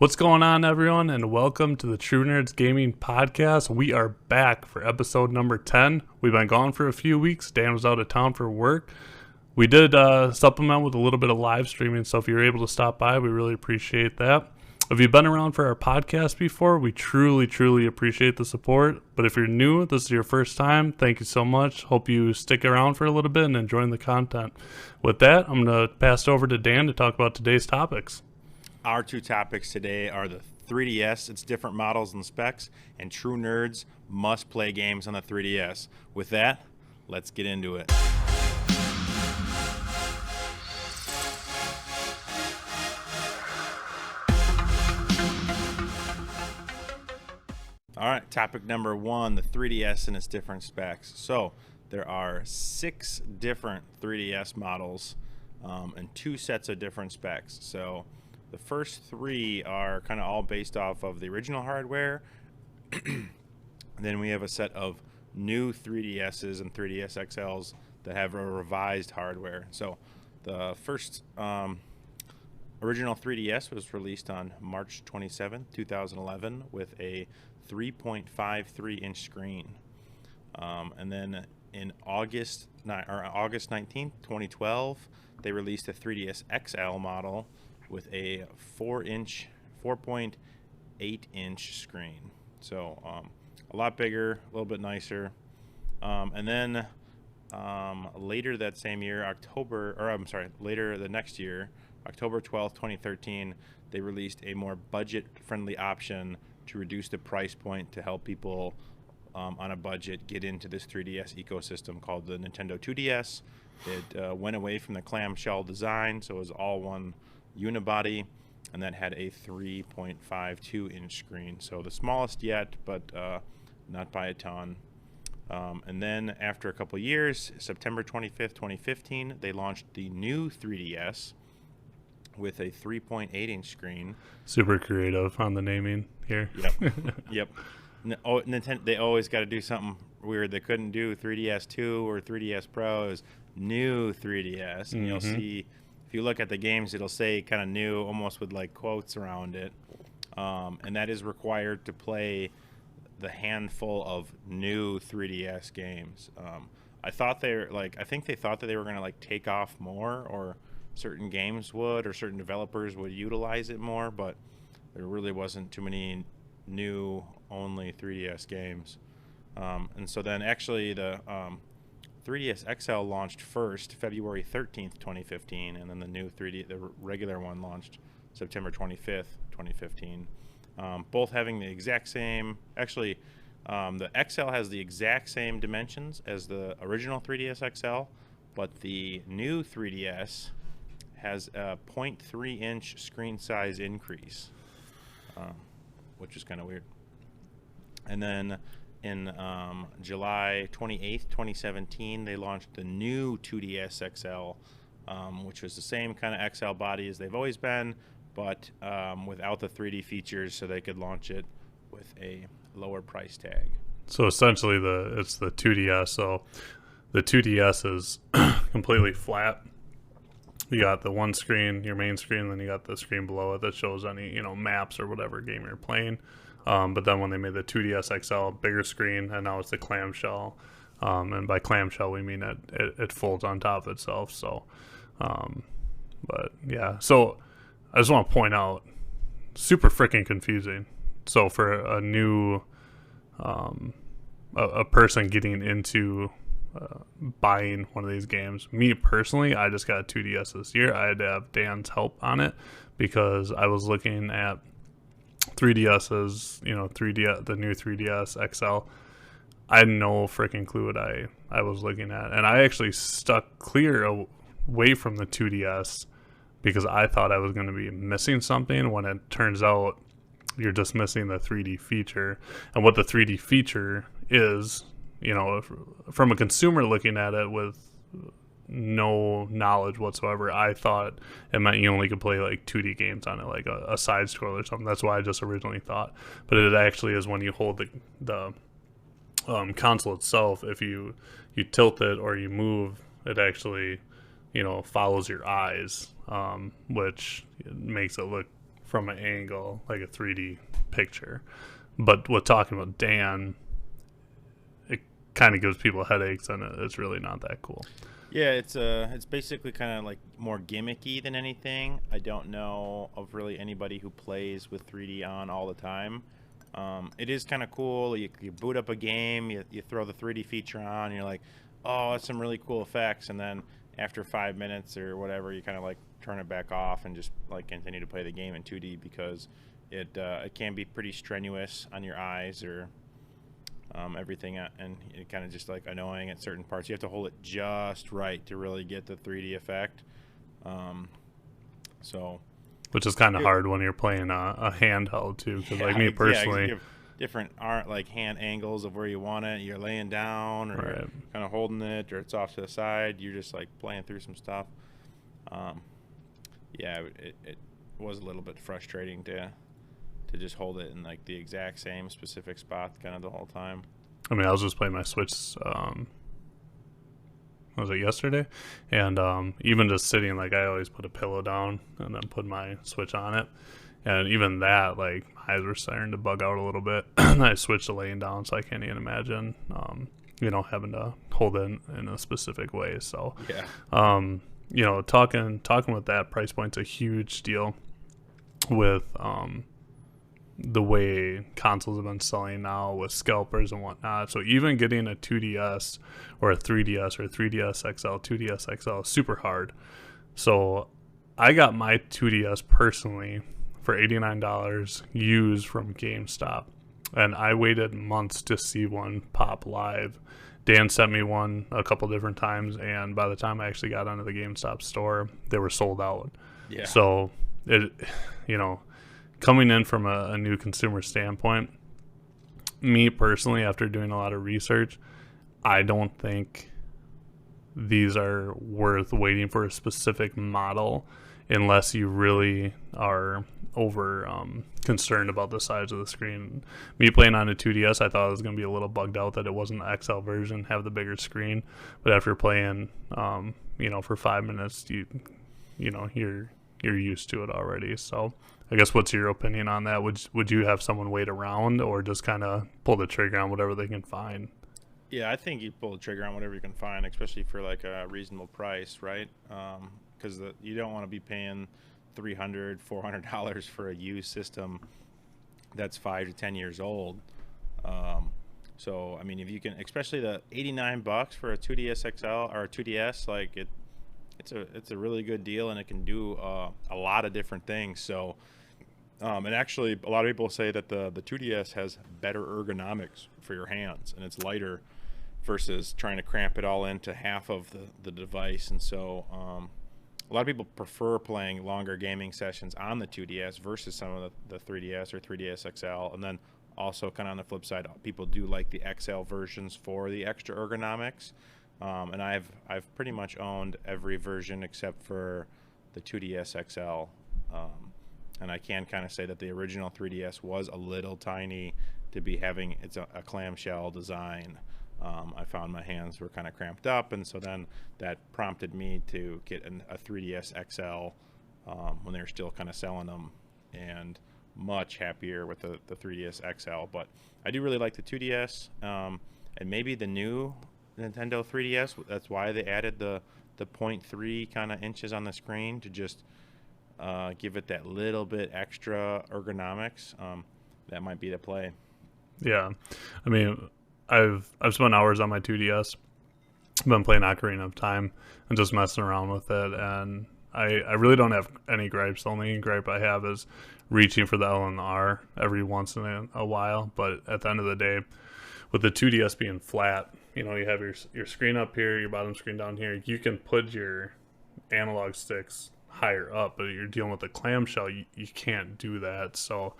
What's going on, everyone, and welcome to the True Nerds Gaming Podcast. We are back for episode number 10. We've been gone for a few weeks. Dan was out of town for work. We did supplement with a little bit of live streaming, so if you're able to stop by, we really appreciate that. If you've been around for our podcast before, we truly appreciate the support. But if you're new, this is your first time, thank you so much. Hope you stick around for a little bit and enjoy the content. With that, I'm going to pass it over to Dan to talk about today's topics. Our two topics today are the 3DS, its different models and specs, and true nerds must play games on the 3DS. With that, let's get into it. All right, topic number one, the 3DS and its different specs. So there are 6 different 3DS models and 2 sets of different specs. So the first 3 are kind of all based off of the original hardware. Then we have a set of new 3DSs and 3DS XLs that have a revised hardware. So the first original 3DS was released on March 27, 2011 with a 3.53-inch screen. And then in August 19th, 2012, they released a 3DS XL model with a 4.8-inch screen. So a lot bigger, a little bit nicer. And then later that same year, later the next year, October 12th, 2013, they released a more budget-friendly option to reduce the price point to help people on a budget get into this 3DS ecosystem called the Nintendo 2DS. It went away from the clamshell design, so it was all one unibody, and that had a 3.52-inch screen. So the smallest yet, but not by a ton. And then after a couple years, September 25th, 2015, they launched the new 3DS with a 3.8-inch screen. Super creative on the naming here. Yep. Nintendo, they always got to do something weird. They couldn't do 3DS 2 or 3DS Pro. It was new 3DS. And you'll see, if you look at the games, it'll say kind of new, almost with like quotes around it. And that is required to play the handful of new 3DS games. I think they thought that they were going to like take off more, or certain games would, or certain developers would utilize it more, but there really wasn't too many new only 3DS games. And so then actually the 3DS XL launched first February 13th, 2015, and then the regular one launched September 25th, 2015. Both having the exact same, actually the XL has the exact same dimensions as the original 3DS XL, but the new 3DS has a 0.3-inch screen size increase, which is kind of weird. And then in July 28th, 2017, they launched the new 2DS XL, which was the same kind of XL body as they've always been, but without the 3D features, so they could launch it with a lower price tag. So essentially, it's the 2DS. So the 2DS is completely flat. You got the one screen, your main screen, and then you got the screen below it that shows any maps or whatever game you're playing. But then when they made the 2DS XL, bigger screen, and now it's the clamshell. And by clamshell, we mean that it folds on top of itself. So, but yeah. So I just want to point out, super freaking confusing. So for a new, a person getting into buying one of these games, me personally, I just got a 2DS this year. I had to have Dan's help on it because I was looking at 3DS's, 3D, the new 3DS XL. I had no freaking clue what I was looking at, and I actually stuck clear away from the 2DS because I thought I was going to be missing something, when it turns out you're just missing the 3D feature. And what the 3D feature is, from a consumer looking at it with no knowledge whatsoever, I thought it meant you only could play like 2D games on it, like a side scroll or something. That's what I just originally thought. But it actually is when you hold the console itself, if you tilt it or you move, it actually follows your eyes, which makes it look from an angle, like a 3D picture. But with talking about Dan, it kind of gives people headaches, and it's really not that cool. Yeah, it's basically kind of like more gimmicky than anything. I don't know of really anybody who plays with 3D on all the time. It is kind of cool. You boot up a game, you throw the 3D feature on, and you're like, oh, that's some really cool effects. And then after 5 minutes or whatever, you kind of like turn it back off and just like continue to play the game in 2D because it can be pretty strenuous on your eyes or everything, and it kind of just like annoying at certain parts. You have to hold it just right to really get the 3D effect. So, which is kind of hard when you're playing a handheld too, because like me personally, you have different like hand angles of where you want it. You're laying down or right, kind of holding it, or it's off to the side. You're just like playing through some stuff. It was a little bit frustrating to just hold it in like the exact same specific spot kind of the whole time. I mean, I was just playing my Switch, was it yesterday? And even just sitting, like I always put a pillow down and then put my Switch on it. And even that, like my eyes were starting to bug out a little bit. And I switched to laying down, so I can't even imagine, having to hold it in a specific way. So, yeah. Talking with that price point's a huge deal with the way consoles have been selling now with scalpers and whatnot. So even getting a 2DS or a 3DS or a 3DS XL, 2DS XL is super hard. So I got my 2DS personally for $89 used from GameStop, and I waited months to see one pop live. Dan sent me one a couple different times, and by the time I actually got onto the GameStop store, they were sold out. Yeah. So it, coming in from a new consumer standpoint, me personally, after doing a lot of research, I don't think these are worth waiting for a specific model unless you really are over concerned about the size of the screen. Me playing on a 2DS, I thought I was going to be a little bugged out that it wasn't the XL version, have the bigger screen. But after playing, for 5 minutes, you're used to it already. So I guess what's your opinion on that? Would you have someone wait around or just kind of pull the trigger on whatever they can find? Yeah, I think you pull the trigger on whatever you can find, especially for like a reasonable price, right? Because you don't want to be paying $300, $400 for a used system that's 5 to 10 years old. So I mean, if you can, especially the $89 for a 2DS XL or a 2DS, like it's a really good deal, and it can do a lot of different things. So, and actually, a lot of people say that the 2DS has better ergonomics for your hands, and it's lighter versus trying to cramp it all into half of the device. And so, a lot of people prefer playing longer gaming sessions on the 2DS versus some of the 3DS or 3DS XL. And then also, kind of on the flip side, people do like the XL versions for the extra ergonomics. And I've pretty much owned every version except for the 2DS XL. And I can kind of say that the original 3DS was a little tiny to be having a clamshell design. I found my hands were kind of cramped up, and so then that prompted me to get a 3DS XL when they were still kind of selling them, and much happier with the 3DS XL. But I do really like the 2DS, and maybe the new Nintendo 3DS. That's why they added the 0.3 kind of inches on the screen to just give it that little bit extra ergonomics. That might be the play. Yeah, I mean, I've spent hours on my 2DS. I've been playing Ocarina of Time and just messing around with it, and I really don't have any gripes. The only gripe I have is reaching for the L and the R every once in a while. But at the end of the day, with the 2DS being flat, you have your screen up here, your bottom screen down here. You can put your analog sticks higher up, but you're dealing with the clamshell. You can't do that. So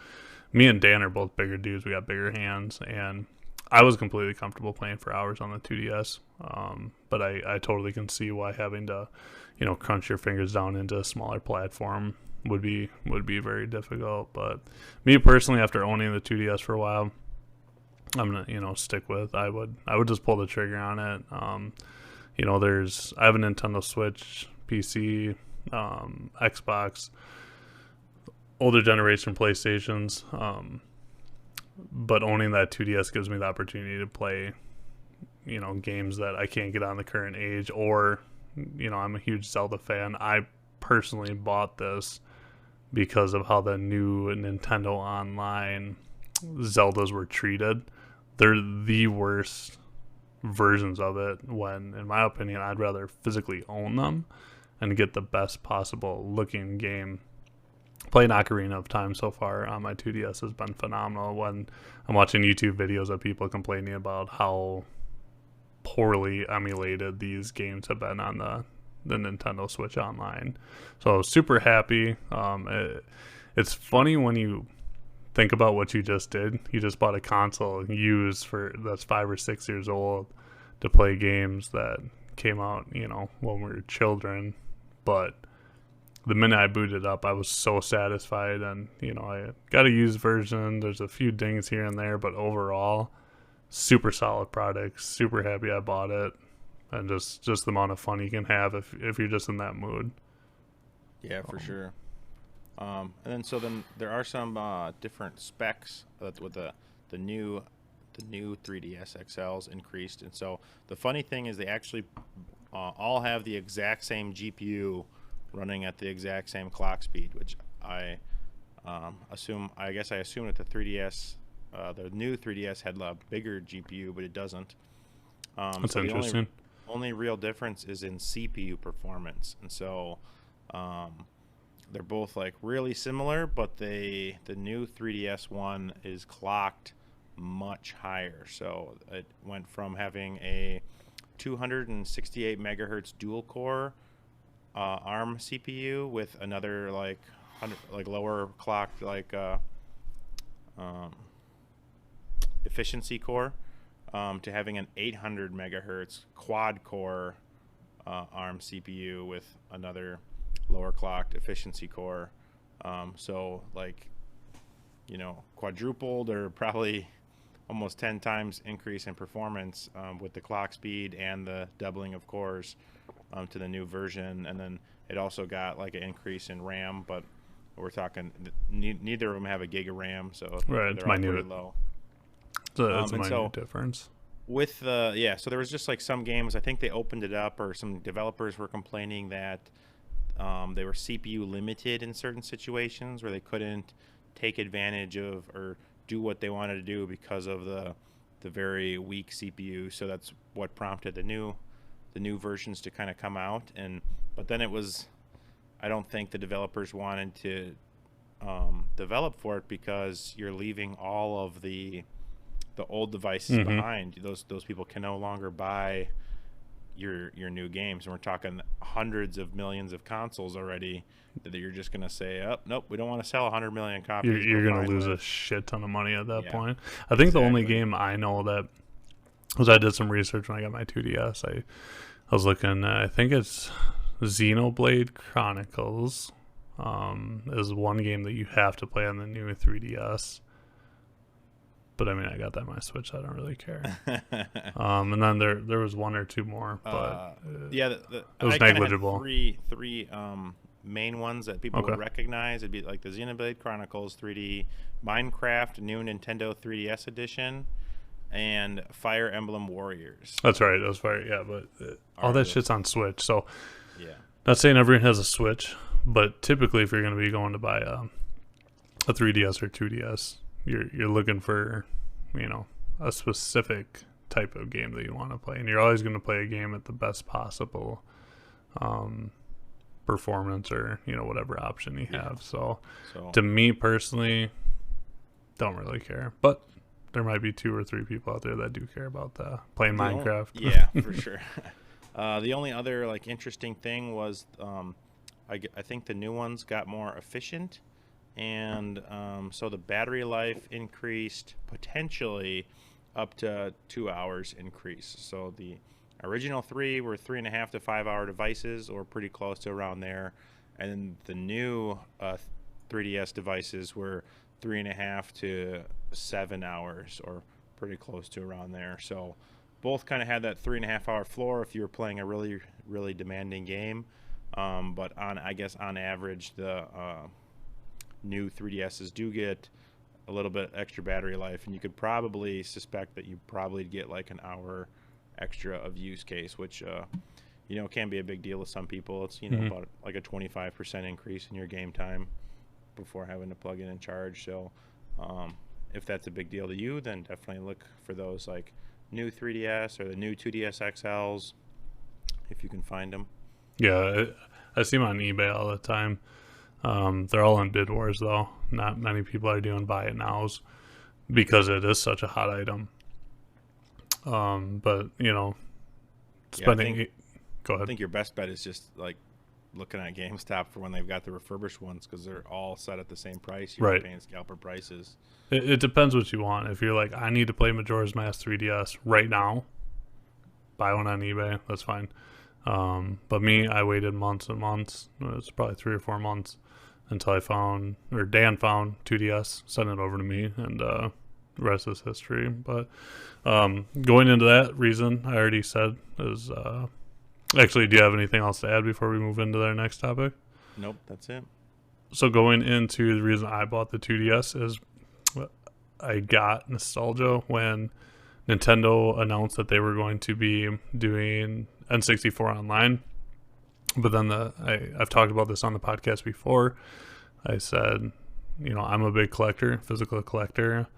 me and Dan are both bigger dudes. We got bigger hands, and I was completely comfortable playing for hours on the 2DS. But I totally can see why having to, crunch your fingers down into a smaller platform would be very difficult. But me personally, after owning the 2DS for a while, I'm gonna stick with. I would just pull the trigger on it. I have a Nintendo Switch, PC, Xbox. older generation PlayStations, but owning that 2DS gives me the opportunity to play, games that I can't get on the current age. Or, I'm a huge Zelda fan. I personally bought this because of how the new Nintendo Online Zeldas were treated. They're the worst versions of it, when, in my opinion, I'd rather physically own them and get the best possible looking game. Playing Ocarina of Time so far on my 2DS has been phenomenal. When I'm watching YouTube videos of people complaining about how poorly emulated these games have been on the Nintendo Switch Online. So super happy. It's funny when you think about what you just did. You just bought a console used that's 5 or 6 years old to play games that came out, when we were children. But the minute I booted up, I was so satisfied, and I got a used version. There's a few dings here and there, but overall, super solid product. Super happy I bought it, and just the amount of fun you can have if you're just in that mood. Yeah, for sure. And then there are some different specs with the new 3DS XLs increased, and so the funny thing is they actually all have the exact same GPU running at the exact same clock speed, which I assume that the 3DS, the new 3DS had a bigger GPU, but it doesn't. That's interesting. The only real difference is in CPU performance, and so they're both like really similar, but the new 3DS one is clocked much higher. So it went from having a 268 megahertz dual core ARM CPU with another lower clocked efficiency core to having an 800 megahertz quad core ARM CPU with another lower clocked efficiency core. So quadrupled, or probably almost 10 times increase in performance with the clock speed and the doubling of cores to the new version. And then it also got like an increase in RAM, but we're talking neither of them have a gig of RAM, so right, it's minute. Low. So it's a minute difference. With so there was just like some games, I think they opened it up, or some developers were complaining that they were CPU limited in certain situations where they couldn't take advantage of or do what they wanted to do because of the very weak CPU. So that's what prompted the new versions to kind of come out. But then I don't think the developers wanted to develop for it, because you're leaving all of the old devices behind. Those people can no longer buy your new games, and we're talking hundreds of millions of consoles already that you're just going to say, oh nope, we don't want to sell 100 million copies. You're going to lose a shit ton of money at that point. I think the only game I know that, because I did some research when I got my 2DS, I was looking, I think it's Xenoblade Chronicles is one game that you have to play on the new 3DS. But I mean, I got that on my Switch, so I don't really care. And then there was one or two more, but it was negligible. Three main ones that people would recognize. It'd be like the Xenoblade Chronicles 3D, Minecraft, new Nintendo 3DS edition, and Fire Emblem Warriors. That's right, that was Fire. Yeah, but all that shit's on Switch. So yeah, not saying everyone has a Switch, but typically if you're going to be going to buy a 3DS or 2DS, you're looking for, a specific type of game that you want to play, and you're always going to play a game at the best possible performance, or whatever option you have. So to me personally, don't really care, but there might be 2 or 3 people out there that do care about playing Minecraft. Yeah, for sure. The only other interesting thing was I think the new ones got more efficient. And so the battery life increased potentially up to 2 hours increase. So the original 3 were 3.5 to 5 hour devices, or pretty close to around there. And the new 3DS devices were 3.5 to 7 hours, or pretty close to around there. So both kind of had that 3.5 hour floor if you were playing a really, really demanding game. But on average, the new 3DSs do get a little bit extra battery life, and you could probably suspect that you probably get like an hour extra of use case, which can be a big deal to some people. It's about like a 25% increase in your game time before having to plug in and charge. So if that's a big deal to you, then definitely look for those like new 3DS or the new 2DS XLs if you can find them. Yeah, I see them on eBay all the time. They're all in bid wars, though. Not many people are doing buy it nows because it is such a hot item. But spending. Go ahead. I think your best bet is just like looking at GameStop for when they've got the refurbished ones, because they're all set at the same price. You're paying scalper prices. It depends what you want. If you're like, I need to play Majora's Mask 3DS right now, buy one on eBay. That's fine. But me, I waited months and months. It's probably 3 or 4 months until Dan found 2DS, sent it over to me, and the rest is history. But going into that reason, I already said is actually, do you have anything else to add before we move into their next topic? Nope, that's it. So going into the reason I bought the 2DS is I got nostalgia when Nintendo announced that they were going to be doing N64 online. But then I've talked about this on the podcast before. I said, I'm a big collector, physical collector.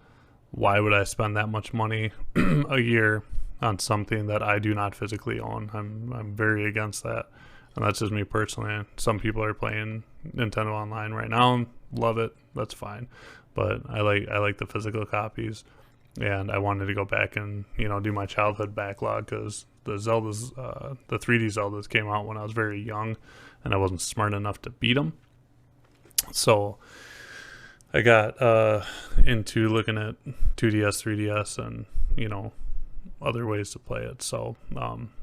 Why would I spend that much money a year on something that I do not physically own? I'm very against that. And that's just me personally. Some people are playing Nintendo Online right now, love it, that's fine. But I like the physical copies, and I wanted to go back and do my childhood backlog, because the 3D Zeldas came out when I was very young, and I wasn't smart enough to beat them. So I got into looking at 2DS, 3DS, and other ways to play it. So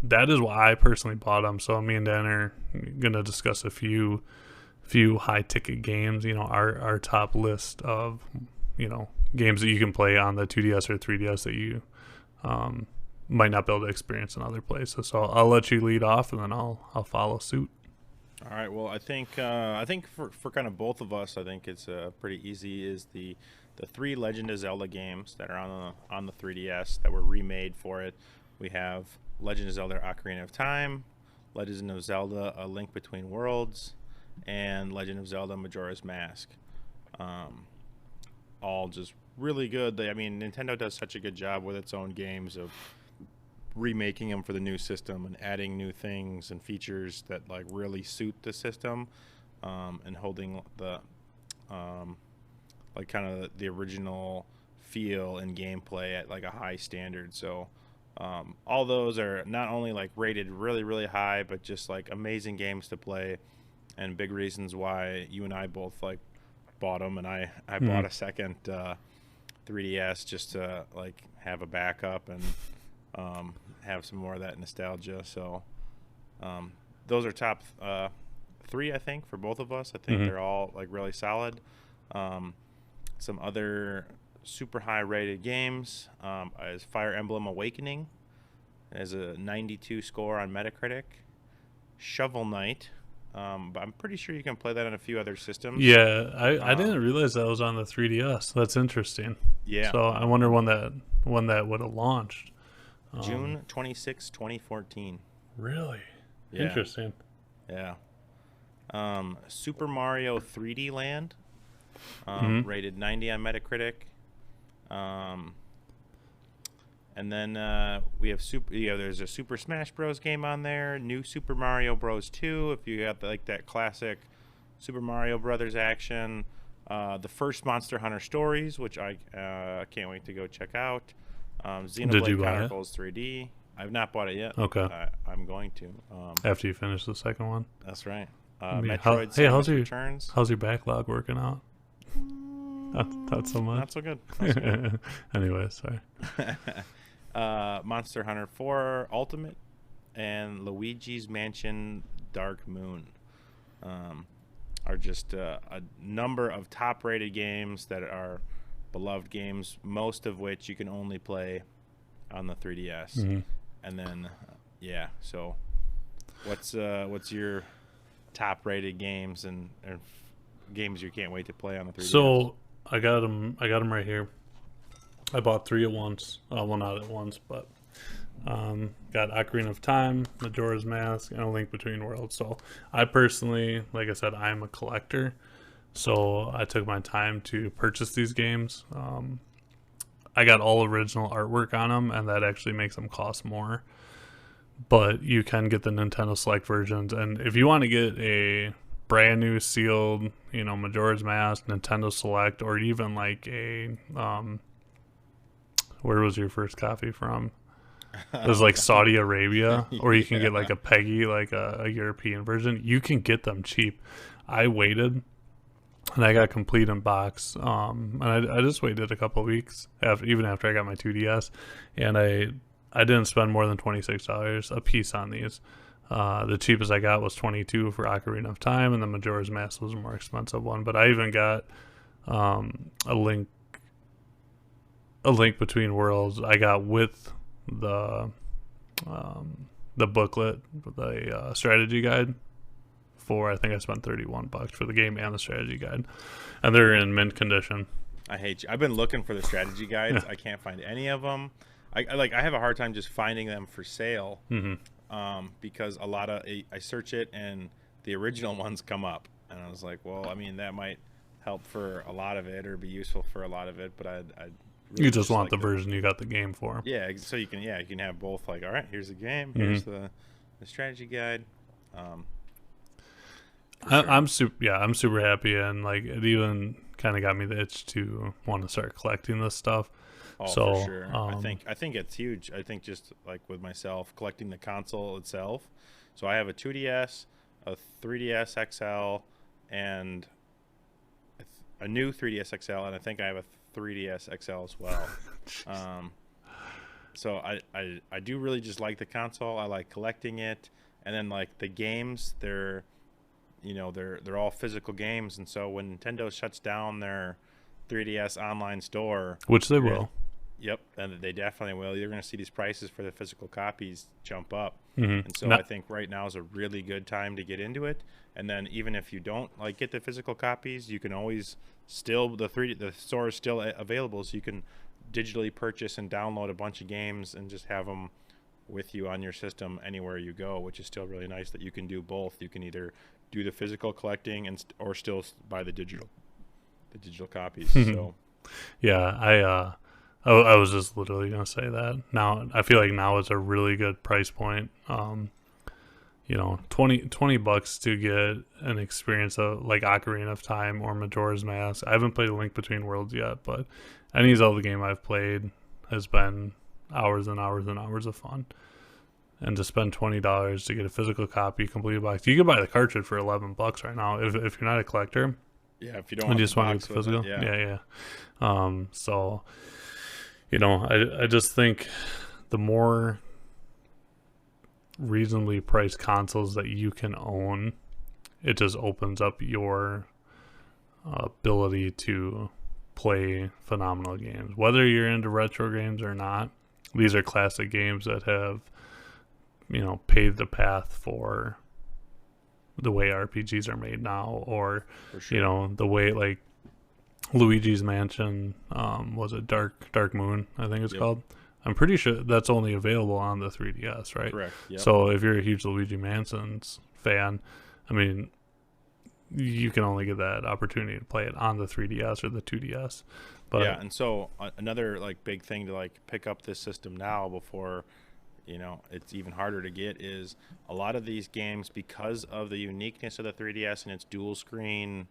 that is why I personally bought them. So me and Dan are gonna discuss a few high ticket games. Our top list of games that you can play on the 2DS or 3DS that you might not be able to experience in other places. So I'll let you lead off, and then I'll follow suit. All right. Well, I think for kind of both of us, I think it's pretty easy. Is the 3 Legend of Zelda games that are on the 3DS that were remade for it. We have Legend of Zelda: Ocarina of Time, Legend of Zelda: A Link Between Worlds, and Legend of Zelda: Majora's Mask. All just really good. Nintendo does such a good job with its own games of remaking them for the new system and adding new things and features that like really suit the system, and holding the like kind of the original feel and gameplay at like a high standard. So all those are not only like rated really, really high, but just like amazing games to play, and big reasons why you and I both like bought them. And I bought a second 3DS just to like have a backup and have some more of that nostalgia. So those are top 3, I think, for both of us. I think they're all like really solid. Some other super high rated games is Fire Emblem Awakening. It has a 92 score on Metacritic. Shovel Knight, but I'm pretty sure you can play that on a few other systems. Yeah, I didn't realize that was on the 3DS. That's interesting. Yeah. So I wonder when that would have launched. June 26, 2014. Really? Yeah. Interesting. Yeah. Super Mario 3D Land, rated 90 on Metacritic. And then we have there's a Super Smash Bros. Game on there. New Super Mario Bros. 2, if you got like that classic Super Mario Brothers action. The first Monster Hunter Stories, which I can't wait to go check out. Xenoblade Chronicles 3D. I've not bought it yet. Okay. I'm going to. After you finish the second one. That's right. Metroid Samus Returns. How's your backlog working out? Not so much. Not so good. Not so good. Anyway, sorry. Monster Hunter 4 Ultimate and Luigi's Mansion Dark Moon are just a number of top-rated games that are beloved games, most of which you can only play on the 3DS. And then, so what's your top-rated games and games you can't wait to play on the 3DS? So I got them. I got them right here. I bought 3 at once. Well, not at once, but got Ocarina of Time, Majora's Mask, and A Link Between Worlds. So I personally, like I said, I'm a collector. So I took my time to purchase these games. I got all original artwork on them, and that actually makes them cost more. But you can get the Nintendo Select versions, and if you want to get a brand new sealed, Majora's Mask, Nintendo Select, or even like a where was your first copy from? It was like Saudi Arabia, or you can get like a PEGI, like a European version. You can get them cheap. I waited, and I got complete in box. And I just waited a couple of weeks even after I got my 2DS, and I didn't spend more than $26 a piece on these. The cheapest I got was $22 for Ocarina of Time, and the Majora's Mask was a more expensive one. But I even got a link Between Worlds. I got with the booklet, the strategy guide. I think I spent $31 for the game and the strategy guide, and they're in mint condition. I hate you. I've been looking for the strategy guides. I can't find any of them. I have a hard time just finding them for sale. Because I search it and the original ones come up, and I was like, well, I mean, that might help for a lot of it or be useful for a lot of it, but I really you just want the version you got the game for. Yeah, so you can have both. Like, all right, here's the game, here's the strategy guide. I'm super happy, and like it even kind of got me the itch to want to start collecting this stuff. Oh, so, for sure. I think it's huge. I think just like with myself, collecting the console itself. So I have a 2DS, a 3DS XL, and a new 3DS XL, and I think I have a 3DS XL as well. So I do really just like the console. I like collecting it, and then like the games, they're all physical games, and so when Nintendo shuts down their 3DS online store, which they will. Yep, and they definitely will. You're going to see these prices for the physical copies jump up, and so I think right now is a really good time to get into it. And then even if you don't get the physical copies, you can always the store is still available, so you can digitally purchase and download a bunch of games and just have them with you on your system anywhere you go, which is still really nice that you can do both. You can either do the physical collecting or still buy the digital copies. So yeah, I was just literally going to say that. Now, I feel like now is a really good price point. $20 to get an experience of like Ocarina of Time or Majora's Mask. I haven't played A Link Between Worlds yet, but any Zelda game I've played has been hours and hours and hours of fun. And to spend $20 to get a physical copy, complete box. You can buy the cartridge for $11 right now if you're not a collector. Yeah, if you don't want just want to get the physical. Yeah. So, I just think the more reasonably priced consoles that you can own, it just opens up your ability to play phenomenal games. Whether you're into retro games or not, these are classic games that have, paved the path for the way RPGs are made now, or, the way like Luigi's Mansion, was it Dark Moon, I think it's called. I'm pretty sure that's only available on the 3DS, right? Correct. Yep. So if you're a huge Luigi Mansion's fan, I mean, you can only get that opportunity to play it on the 3DS or the 2DS. But yeah, and so another like big thing to like pick up this system now before it's even harder to get is a lot of these games, because of the uniqueness of the 3DS and its dual screen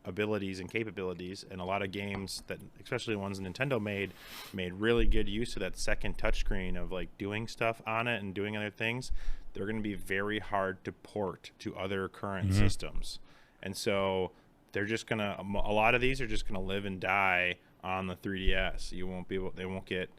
abilities and capabilities, and a lot of games that, especially the ones Nintendo made really good use of that second touchscreen of like doing stuff on it and doing other things. They're going to be very hard to port to other current systems, and so they're just gonna. A lot of these are just gonna live and die on the 3DS. You won't be able. They won't get.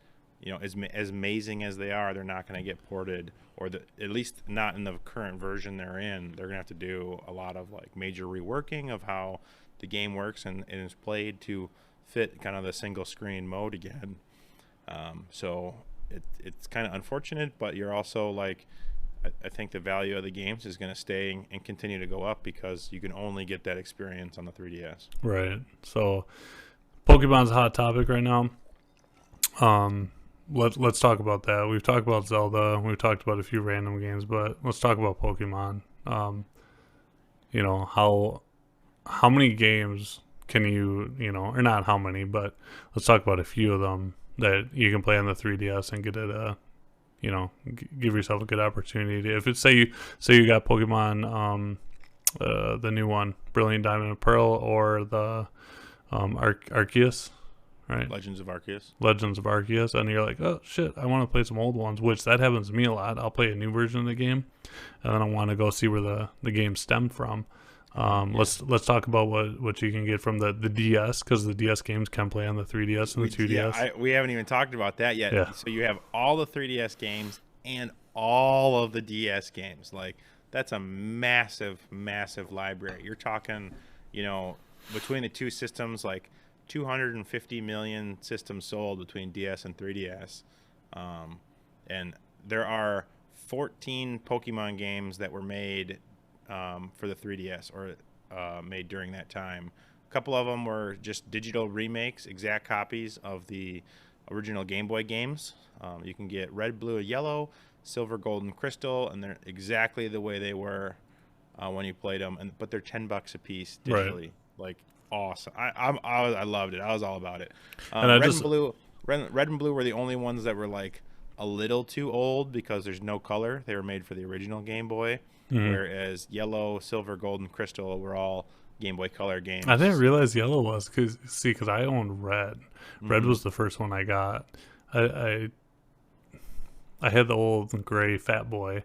As amazing as they are, they're not going to get ported, or at least not in the current version they're in. They're going to have to do a lot of like major reworking of how the game works and is played to fit kind of the single screen mode again. So it's kind of unfortunate, but you're also like, I think the value of the games is going to stay and continue to go up because you can only get that experience on the 3DS. Right. So Pokemon's a hot topic right now. Let's talk about that. We've talked about Zelda. We've talked about a few random games, but let's talk about Pokemon. How many games can you, or not how many, but let's talk about a few of them that you can play on the 3DS and get it give yourself a good opportunity. If it's say you got Pokemon, the new one, Brilliant Diamond and Pearl, or the Arceus, right? Legends of Arceus, and you're like, oh shit, I want to play some old ones, which that happens to me a lot. I'll play a new version of the game, and then I want to go see where the game stemmed from. Let's talk about what you can get from the DS, because the DS games can play on the 3DS and the 2DS. Yeah, we haven't even talked about that yet. Yeah. So you have all the 3DS games and all of the DS games. Like, that's a massive, massive library. You're talking, between the two systems, like 250 million systems sold between DS and 3DS. And there are 14 Pokemon games that were made for the 3DS or made during that time. A couple of them were just digital remakes, exact copies of the original Game Boy games. You can get Red, Blue, Yellow, Silver, Gold, and Crystal, and they're exactly the way they were when you played them. But they're $10 a piece digitally. Right. Like, awesome! I loved it. I was all about it. And Red and Blue were the only ones that were like a little too old because there's no color. They were made for the original Game Boy. Whereas Yellow, Silver, Gold, and Crystal were all Game Boy Color games. I didn't realize Yellow was because I owned Red. Red was the first one I got. I had the old gray Fat Boy,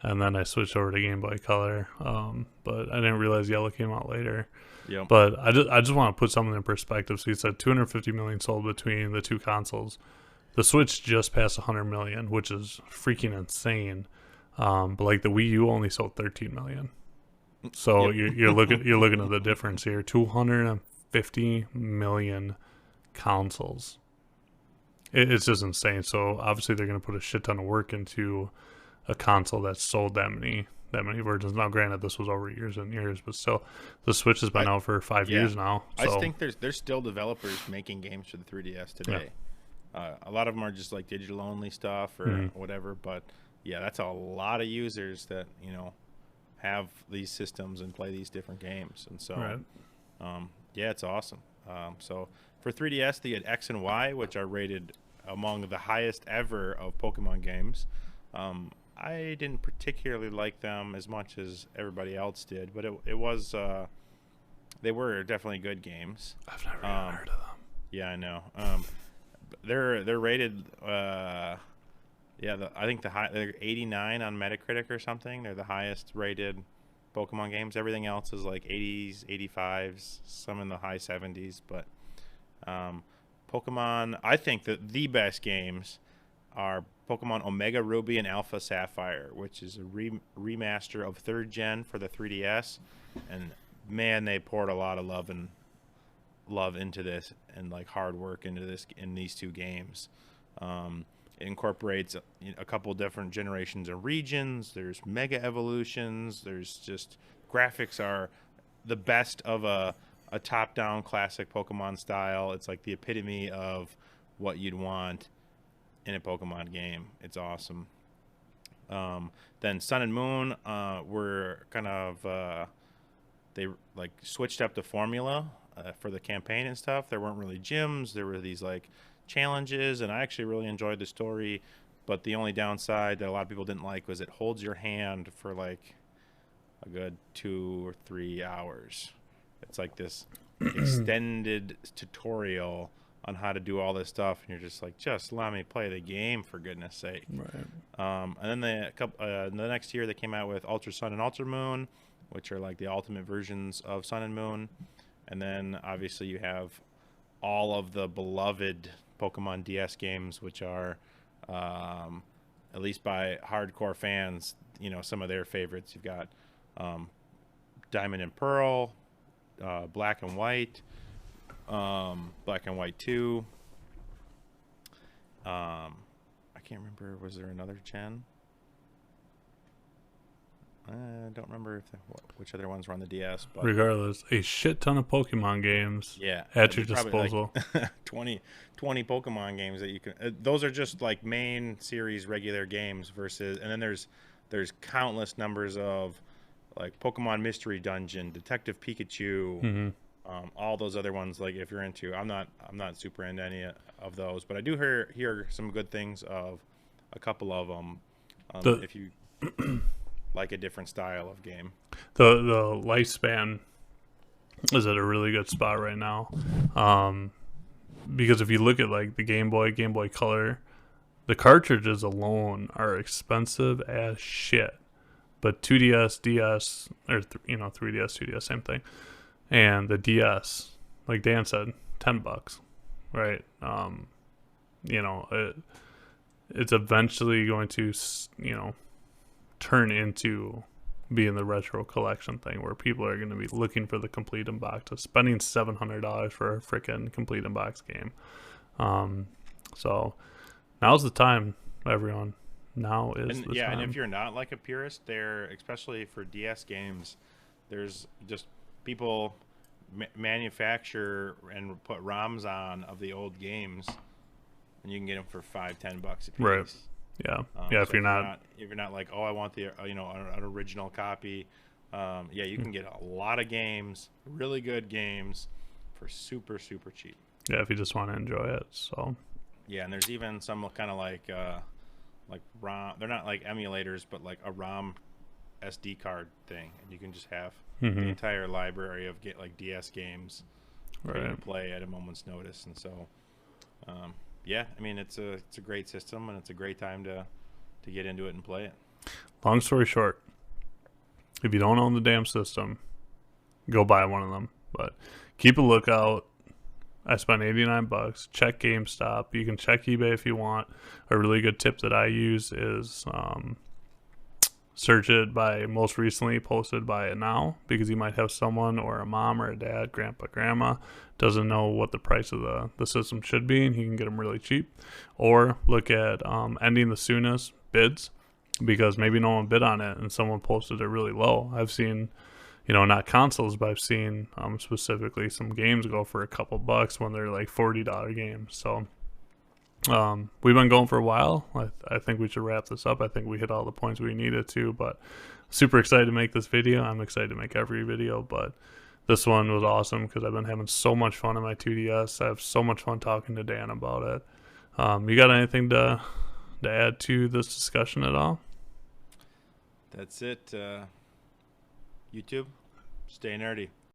and then I switched over to Game Boy Color. But I didn't realize Yellow came out later. Yep. But I just want to put something in perspective. So you said 250 million sold between the two consoles. The Switch just passed 100 million, which is freaking insane. But like the Wii U only sold 13 million. So you're looking at the difference here. 250 million consoles. It's just insane. So obviously they're going to put a shit ton of work into a console that's sold that many versions. Now, granted, this was over years and years, but still, the Switch has been out for 5 years now. So. I think there's still developers making games for the 3DS today. Yeah. A lot of them are just like digital only stuff or whatever, but yeah, that's a lot of users that have these systems and play these different games, and so yeah, it's awesome. So for 3DS, they had X and Y, which are rated among the highest ever of Pokemon games. I didn't particularly like them as much as everybody else did, but it was they were definitely good games. I've never even heard of them. Yeah, I know. They're rated. I think they're 89 on Metacritic or something. They're the highest rated Pokemon games. Everything else is like 80s, 85s, some in the high 70s. But Pokemon, I think that the best games are Pokemon Omega Ruby and Alpha Sapphire, which is a remaster of 3rd Gen for the 3DS. And man, they poured a lot of love into this and like hard work into this in these two games. It incorporates a couple different generations of regions. There's mega evolutions. There's just graphics are the best of a top-down classic Pokemon style. It's like the epitome of what you'd want in a Pokemon game. It's awesome. Then Sun and Moon were kind of they like switched up the formula for the campaign and stuff. There weren't really gyms. There were these like challenges, and I actually really enjoyed the story, but the only downside that a lot of people didn't like was it holds your hand for like a good 2 or 3 hours. It's like this extended tutorial on how to do all this stuff, and you're just like, just let me play the game for goodness sake. Right. And then the next year they came out with Ultra Sun and Ultra Moon, which are like the ultimate versions of Sun and Moon. And then obviously you have all of the beloved Pokemon DS games, which are, at least by hardcore fans, some of their favorites. You've got Diamond and Pearl, Black and White, Black and White 2. I can't remember. Was there another gen? I don't remember which other ones were on the DS, but Regardless, a shit ton of Pokemon games yeah, at your there's probably disposal. like 20 Pokemon games that you can. Those are just like main series regular games versus, and then there's countless numbers of like Pokemon Mystery Dungeon, Detective Pikachu, Hmm. all those other ones. Like if you're into, I'm not super into any of those, but I do hear some good things of a couple of them. The If you like a different style of game. the lifespan is at a really good spot right now. Because if you look at like the Game Boy Color, the cartridges alone are expensive as shit. But 2DS, DS, or 3DS, 2DS, same thing. And the DS, like Dan said, $10, right? It's eventually going to, turn into being the retro collection thing where people are going to be looking for the complete in box, spending $700 for a freaking complete in box game. So now's the time, everyone. Now is And the yeah, time. and if you're not like a purist, there, especially for DS games, there's just people manufacture and put ROMs on of the old games, and you can get them for $5-10 a piece. Right. Yeah. Yeah. If So you're not, if you're not like, oh, I want the an original copy, yeah, you can get a lot of games, really good games, for super super cheap. yeah, if you just want to enjoy it. So, Yeah, and there's even some kind of like ROM. They're not like emulators, but like a ROM SD card thing, and you can just have the entire library of like DS games for you to right. play at a moment's notice. And so, yeah, I mean it's a great system, and it's a great time to get into it and play it. Long story short, if you don't own the damn system, go buy one of them. But keep a lookout. I spent $89. Check GameStop. You can check eBay if you want. A really good tip that I use is search it by most recently posted by it now, because you might have someone or a mom or a dad, grandpa, grandma doesn't know what the price of the system should be, and he can get them really cheap. Or look at ending the soonest bids, because maybe no one bid on it and someone posted it really low. I've seen, not consoles, but I've seen specifically some games go for a couple bucks when they're like $40 games. So we've been going for a while. I think we should wrap this up. I think we hit all the points we needed to, but super excited to make this video. I'm excited to make every video, but this one was awesome because I've been having so much fun on my 2DS. I have so much fun talking to Dan about it. You got anything to add to this discussion at all? That's it. YouTube, stay nerdy.